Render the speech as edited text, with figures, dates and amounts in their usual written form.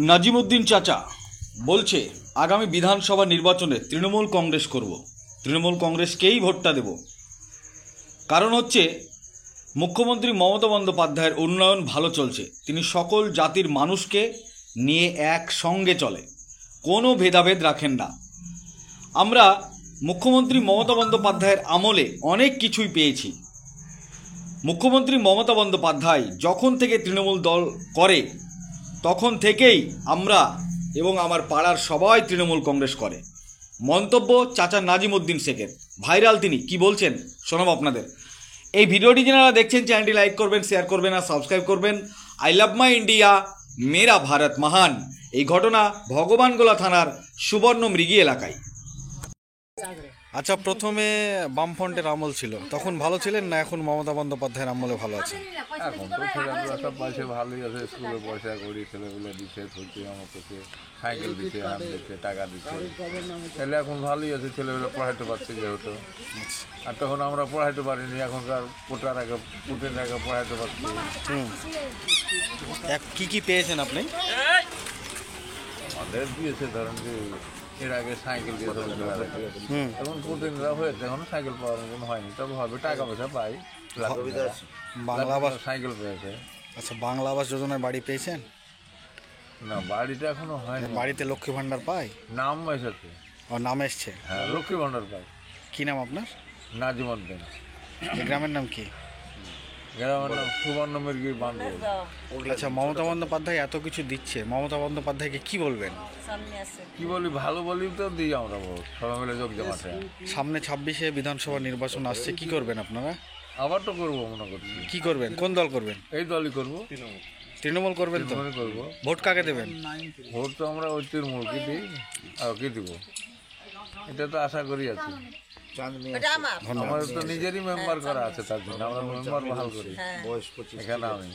নাজিমউদ্দিন চাচা বলছে আগামী বিধানসভা নির্বাচনে তৃণমূল কংগ্রেস করব, তৃণমূল কংগ্রেসকেই ভোটটা দেব। কারণ হচ্ছে মুখ্যমন্ত্রী মমতা বন্দ্যোপাধ্যায়ের উন্নয়ন ভালো চলছে, তিনি সকল জাতির মানুষকে নিয়ে একসঙ্গে চলে, কোনো ভেদাভেদ রাখেন না। আমরা মুখ্যমন্ত্রী মমতা বন্দ্যোপাধ্যায়ের আমলে অনেক কিছুই পেয়েছি। মুখ্যমন্ত্রী মমতা বন্দ্যোপাধ্যায় যখন থেকে তৃণমূল দল করে তখন থেকেই আমরা এবং আমার পাড়ার সবাই তৃণমূল কংগ্রেস করে। মন্তব্য চাচা নাজিমউদ্দিন শেখের, ভাইরাল তিনি কি বলছেন শোনাব আপনাদের। এই ভিডিওটি যারা দেখছেন চ্যানেলটি লাইক করবেন, শেয়ার করবেন আর সাবস্ক্রাইব করবেন। আই লাভ মাই ইন্ডিয়া, মেরা ভারত মহান। এই ঘটনা ভগবানগোলা থানার সুবর্ণ মৃগী এলাকায়। আচ্ছা, প্রথমে বামফ্রন্টের আমল ছিল, তখন ভালো ছিলেন না এখন মমতা বন্দ্যোপাধ্যায়ের আমলে ভালো আছেন? এখন তো ছেলেগুলো সব পয়সা ভালোই আছে, স্কুলে পয়সা করি ছেলেগুলো দিচ্ছে, ধরছে আমাকে সাইকেল দিচ্ছে, হাত দিচ্ছে, টাকা দিচ্ছে, ছেলে এখন ভালোই আছে, ছেলেগুলো পড়াইতে পারছে যেহেতু। আর তখন আমরা পড়াইতে পারিনি, এখনকার পুটের আগে পড়াইতে পারছি। কি কি পেয়েছেন আপনি? আমাদের দিয়েছে ধরেন যে এর আগে সাইকেল দিয়েছে, এখন প্রতিদিনরা হয়েছে, এখনো সাইকেল পাওয়ার মতন হয়নি, তবে হবে টাকা পয়সা পাই। বাংলা আবাস সাইকেল পেয়েছে। আচ্ছা, বাংলা আবাস যোজনায় বাড়ি পেয়েছেন? না, বাড়িটা এখনো হয়নি। বাড়িতে লক্ষ্মী ভাণ্ডার পাই? নাম এসেছে। ও, নাম এসছে? হ্যাঁ, লক্ষ্মী ভাণ্ডার পাই। কি নাম আপনার? নাজিমউদ্দিন। এই গ্রামের নাম কি? গ্রামের নাম সুবর্ণ মৃগী বান্ধব। আচ্ছা, মমতা বন্দ্যোপাধ্যায় এত কিছু দিচ্ছে, মমতা বন্দ্যোপাধ্যায়কে কি বলবেন? কি বলি, ভালো বলি তো দিই আমরা ভোট, সবাই মিলে যোগ জমাতে। সামনে 26-এ বিধানসভা নির্বাচন আসছে, কি করবেন আপনারা? আবার তো করবো মনে করছি। কি করবেন, কোন দল করবেন? এই দলই করবো, তৃণমূল করবেন তো? তৃণমূলই করবো। ভোট কাকে দেবেন? ভোট তো আমরা ওই তৃণমূল কি দিই, আর কি দিব, এটা তো আশা করি আছি। আমাদের তো নিজেরই মেম্বার করা আছে, তার জন্য আমরা মেম্বার ভালো করি এখানে আমি।